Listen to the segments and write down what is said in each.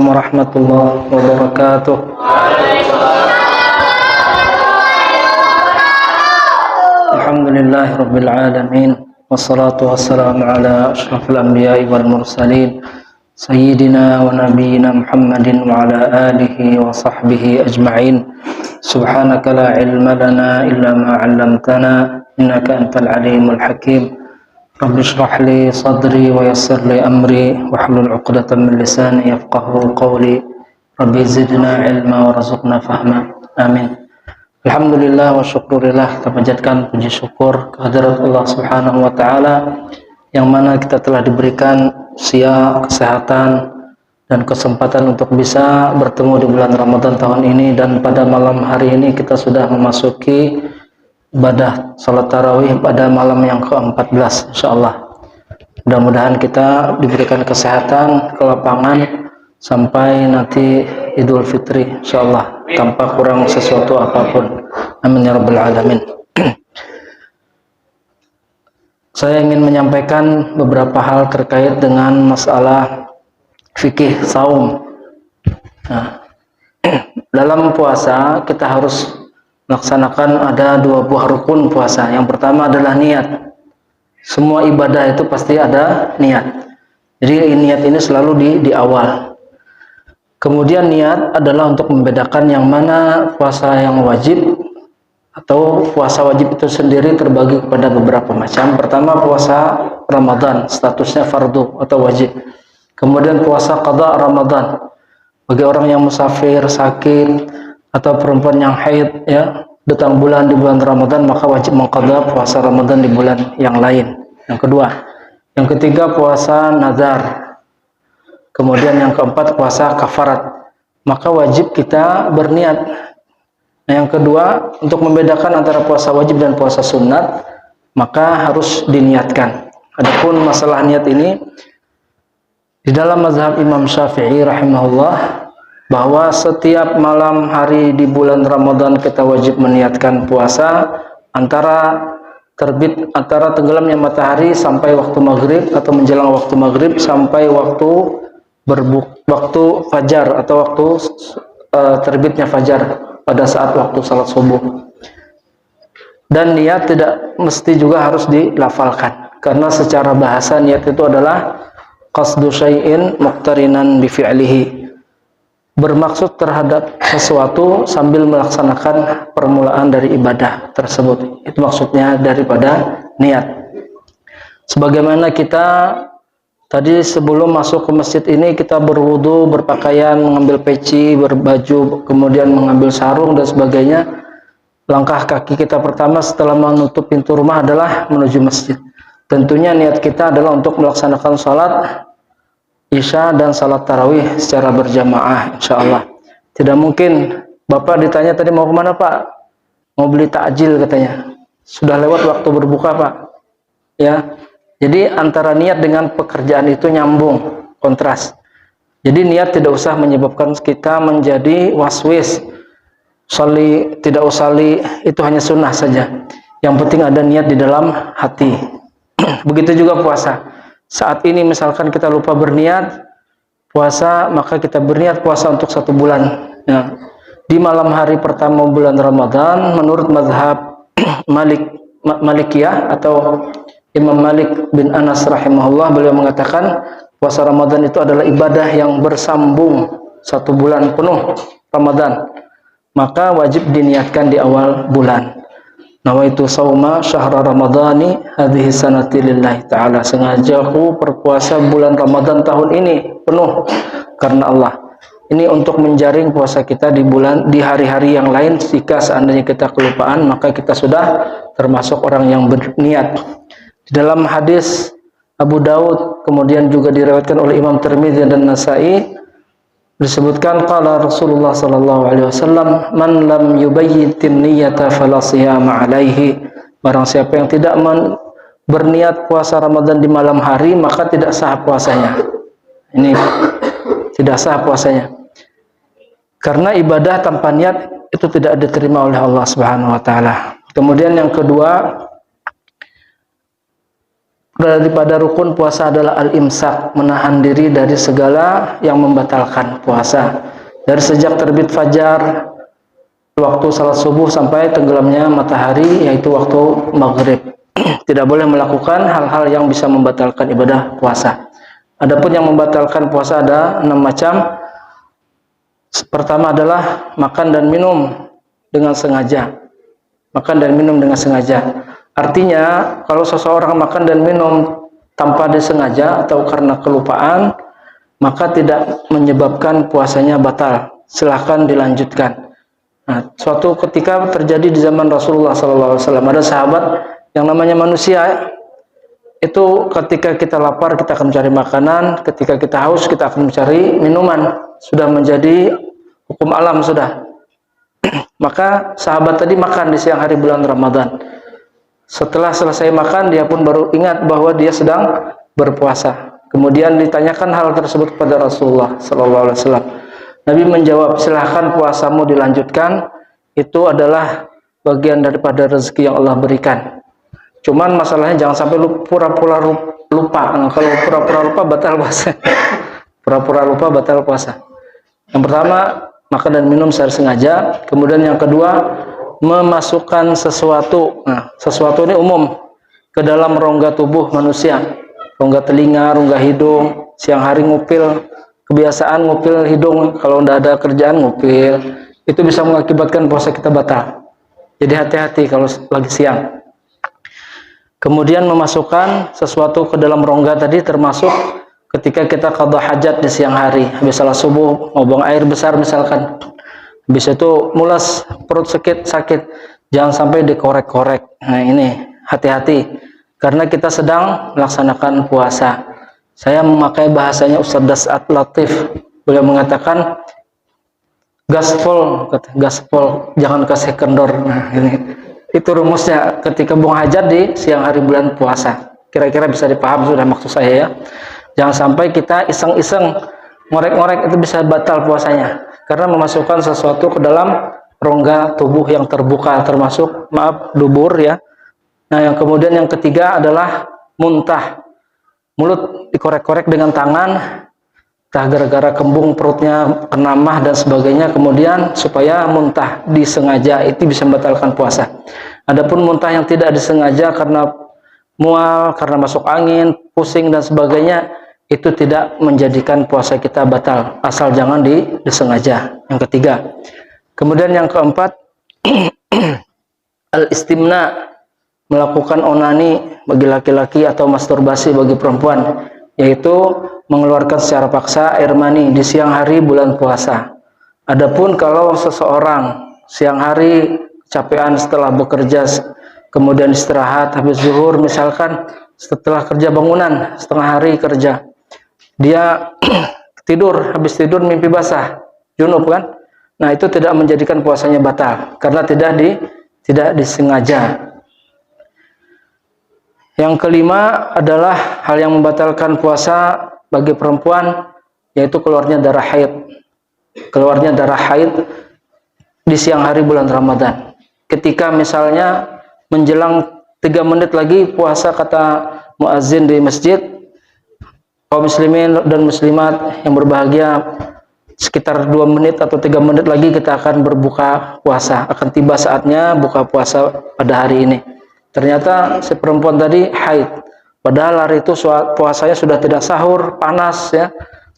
Assalamualaikum warahmatullahi wabarakatuh. Alhamdulillahirabbil alamin wassalatu wassalamu ala asyrafil anbiya'i wal mursalin sayyidina wa nabiyyina Muhammadin wa ala alihi wa sahbihi ajma'in. Subhanaka la ilma lana illa ma 'allamtana innaka antal alimul hakim. Rabbi shrah li sadri wa yassir li amri wahlul 'uqdatam min lisani yafqahu qawli. Rabbi zidna ilma warzuqna fahma. Amin. Alhamdulillah wa syukurillah, kita panjatkan puji syukur kehadirat Allah Subhanahu wa taala yang mana kita telah diberikan usia, kesehatan dan kesempatan untuk bisa bertemu di bulan Ramadan tahun ini, dan pada malam hari ini kita sudah memasuki ibadah salat tarawih pada malam yang ke-14 insyaallah. Mudah-mudahan kita diberikan kesehatan, kelapangan sampai nanti Idul Fitri insyaallah tanpa kurang sesuatu apapun. Amin ya rabbal alamin. Saya ingin menyampaikan beberapa hal terkait dengan masalah fikih saum. Nah, dalam puasa kita harus melaksanakan ada dua buah rukun puasa. Yang pertama adalah niat. Semua ibadah itu pasti ada niat. Jadi niat ini selalu di awal. Kemudian niat adalah untuk membedakan yang mana puasa yang wajib atau puasa wajib itu sendiri terbagi kepada beberapa macam. Pertama puasa Ramadan, statusnya fardu atau wajib. Kemudian puasa qada Ramadan bagi orang yang musafir, sakit, atau perempuan yang haid ya, datang bulan di bulan Ramadan maka wajib mengqadha puasa Ramadan di bulan yang lain. Yang kedua. Yang ketiga puasa nazar. Kemudian yang keempat puasa kafarat. Maka wajib kita berniat. Nah, yang kedua, untuk membedakan antara puasa wajib dan puasa sunat maka harus diniatkan. Adapun masalah niat ini di dalam mazhab Imam Syafi'i rahimahullah, bahwa setiap malam hari di bulan Ramadan kita wajib meniatkan puasa antara tenggelamnya matahari sampai waktu maghrib atau menjelang waktu maghrib sampai waktu fajar atau waktu terbitnya fajar pada saat waktu salat subuh. Dan niat tidak mesti juga harus dilafalkan, karena secara bahasa niat itu adalah qasdu syai'in muqtarinan bi fi'lihi, bermaksud terhadap sesuatu sambil melaksanakan permulaan dari ibadah tersebut. Itu maksudnya daripada niat. Sebagaimana kita tadi sebelum masuk ke masjid ini kita berwudu, berpakaian, mengambil peci, berbaju, kemudian mengambil sarung dan sebagainya. Langkah kaki kita pertama setelah menutup pintu rumah adalah menuju masjid. Tentunya niat kita adalah untuk melaksanakan salat Isya dan salat tarawih secara berjamaah insyaallah. Tidak mungkin Bapak ditanya tadi mau kemana Pak? Mau beli takjil katanya. Sudah lewat waktu berbuka Pak. Ya. Jadi antara niat dengan pekerjaan itu nyambung, kontras. Jadi niat tidak usah menyebabkan kita menjadi waswis. Sholli, tidak usalli, itu hanya sunnah saja. Yang penting ada niat di dalam hati. Begitu juga puasa. Saat ini misalkan kita lupa berniat puasa, maka kita berniat puasa untuk 1 bulan. Ya. Di malam hari pertama bulan Ramadan, menurut mazhab Malikiyah atau Imam Malik bin Anas rahimahullah, beliau mengatakan puasa Ramadan itu adalah ibadah yang bersambung 1 bulan penuh Ramadan. Maka wajib diniatkan di awal bulan. Nawaitu sauma syahra ramadhani hadhihi sanati lillahi ta'ala. Sengaja aku berpuasa bulan Ramadan tahun ini penuh karena Allah. Ini untuk menjaring puasa kita di hari-hari yang lain. Jika seandainya kita kelupaan, maka kita sudah termasuk orang yang berniat. Di dalam hadis Abu Daud, kemudian juga diriwayatkan oleh Imam Tirmidzi dan Nasa'i, disebutkan qala Rasulullah sallallahu alaihi wasallam, man lam yubayyitin niyyata fala siyama alaihi. Barang siapa yang tidak berniat puasa Ramadan di malam hari, maka tidak sah puasanya. Ini tidak sah puasanya. Karena ibadah tanpa niat itu tidak diterima oleh Allah Subhanahu wa taala. Kemudian yang kedua, daripada rukun puasa adalah al-imsak, menahan diri dari segala yang membatalkan puasa. Dari sejak terbit fajar, waktu salat subuh sampai tenggelamnya matahari, yaitu waktu maghrib. Tidak boleh melakukan hal-hal yang bisa membatalkan ibadah puasa. Adapun yang membatalkan puasa ada 6 macam. Pertama adalah makan dan minum dengan sengaja. Makan dan minum dengan sengaja. Artinya, kalau seseorang makan dan minum tanpa disengaja atau karena kelupaan, maka tidak menyebabkan puasanya batal. Silahkan dilanjutkan. Nah, suatu ketika terjadi di zaman Rasulullah SAW, ada sahabat yang namanya manusia, itu ketika kita lapar kita akan mencari makanan, ketika kita haus kita akan mencari minuman. Sudah menjadi hukum alam sudah. Maka sahabat tadi makan di siang hari bulan Ramadan. Setelah selesai makan, dia pun baru ingat bahwa dia sedang berpuasa. Kemudian ditanyakan hal tersebut kepada Rasulullah SAW. Nabi menjawab, silahkan puasamu dilanjutkan. Itu adalah bagian daripada rezeki yang Allah berikan. Cuman masalahnya jangan sampai pura-pura lupa. Nah, kalau pura-pura lupa batal puasa. Pura-pura lupa batal puasa. Yang pertama, makan dan minum secara sengaja. Kemudian yang kedua, memasukkan sesuatu. Nah, sesuatu ini umum ke dalam rongga tubuh manusia. Rongga telinga, rongga hidung. Siang hari ngupil, kebiasaan ngupil hidung. Kalau tidak ada kerjaan ngupil, itu bisa mengakibatkan puasa kita batal. Jadi hati-hati kalau lagi siang. Kemudian memasukkan sesuatu ke dalam rongga tadi termasuk ketika kita qadha hajat di siang hari. Habis salat subuh mau buang air besar misalkan. Habis itu mulas, perut sakit, jangan sampai dikorek-korek. Nah ini hati-hati, karena kita sedang melaksanakan puasa. Saya memakai bahasanya Ustaz Dasat Latif, beliau mengatakan gaspol, jangan kasih kendor. Nah ini itu rumusnya ketika buang hajat di siang hari bulan puasa. Kira-kira bisa dipaham sudah maksud saya ya. Jangan sampai kita iseng-iseng ngorek-ngorek, itu bisa batal puasanya. Karena memasukkan sesuatu ke dalam rongga tubuh yang terbuka, termasuk dubur ya. Nah, yang kemudian yang ketiga adalah muntah. Mulut dikorek-korek dengan tangan, entah gara-gara kembung perutnya kena mah dan sebagainya, kemudian supaya muntah disengaja, itu bisa membatalkan puasa. Adapun muntah yang tidak disengaja karena mual, karena masuk angin, pusing dan sebagainya, itu tidak menjadikan puasa kita batal, asal jangan disengaja. Yang ketiga. Kemudian yang keempat, al-istimna, melakukan onani bagi laki-laki atau masturbasi bagi perempuan, yaitu mengeluarkan secara paksa air mani di siang hari bulan puasa. Adapun kalau seseorang siang hari capean setelah bekerja, kemudian istirahat habis zuhur misalkan, setelah kerja bangunan setengah hari kerja, dia tidur, habis tidur mimpi basah, junub kan? Nah, itu tidak menjadikan puasanya batal karena tidak disengaja. Yang kelima adalah hal yang membatalkan puasa bagi perempuan, yaitu keluarnya darah haid. Keluarnya darah haid di siang hari bulan Ramadan. Ketika misalnya menjelang 3 menit lagi puasa, kata muazin di masjid, kaum muslimin dan muslimat yang berbahagia, sekitar 2 menit atau 3 menit lagi kita akan berbuka puasa. Akan tiba saatnya buka puasa pada hari ini. Ternyata si perempuan tadi haid. Padahal hari itu puasanya sudah tidak sahur, panas ya,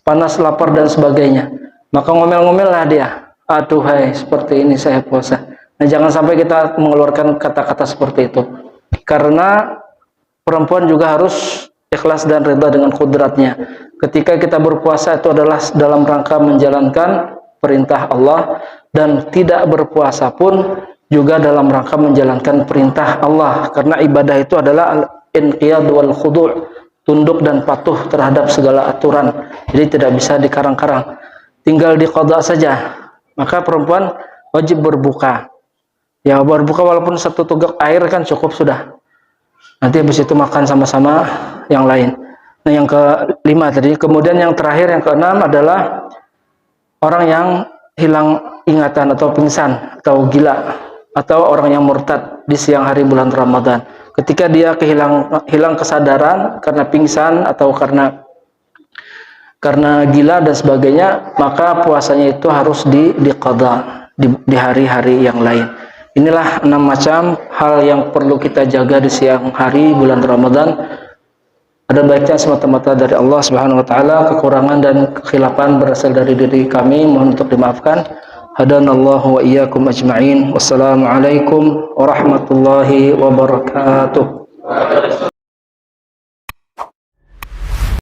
panas, lapar dan sebagainya. Maka ngomel-ngomel lah dia. Aduh hai, seperti ini saya puasa. Nah, jangan sampai kita mengeluarkan kata-kata seperti itu. Karena perempuan juga harus ikhlas dan ridha dengan kodratnya. Ketika kita berpuasa itu adalah dalam rangka menjalankan perintah Allah, dan tidak berpuasa pun juga dalam rangka menjalankan perintah Allah, karena ibadah itu adalah al-inqiyad wal khudu', tunduk dan patuh terhadap segala aturan. Jadi tidak bisa dikarang-karang, tinggal diqadha saja. Maka perempuan wajib berbuka. Ya, berbuka walaupun 1 teguk air kan cukup sudah. Nanti habis itu makan sama-sama yang lain. Nah, yang kelima tadi. Kemudian yang terakhir, yang keenam adalah orang yang hilang ingatan atau pingsan atau gila, atau orang yang murtad di siang hari bulan Ramadan. ketika dia hilang kesadaran karena pingsan atau karena gila dan sebagainya, maka puasanya itu harus diqadha di hari-hari yang lain. Inilah 6 macam hal yang perlu kita jaga di siang hari bulan Ramadan. Ada baiknya semata-mata dari Allah Subhanahu wa taala, kekurangan dan kekhilafan berasal dari diri kami, mohon untuk dimaafkan. Hadanallahu wa iyyakum ajma'in. Wassalamualaikum warahmatullahi wabarakatuh.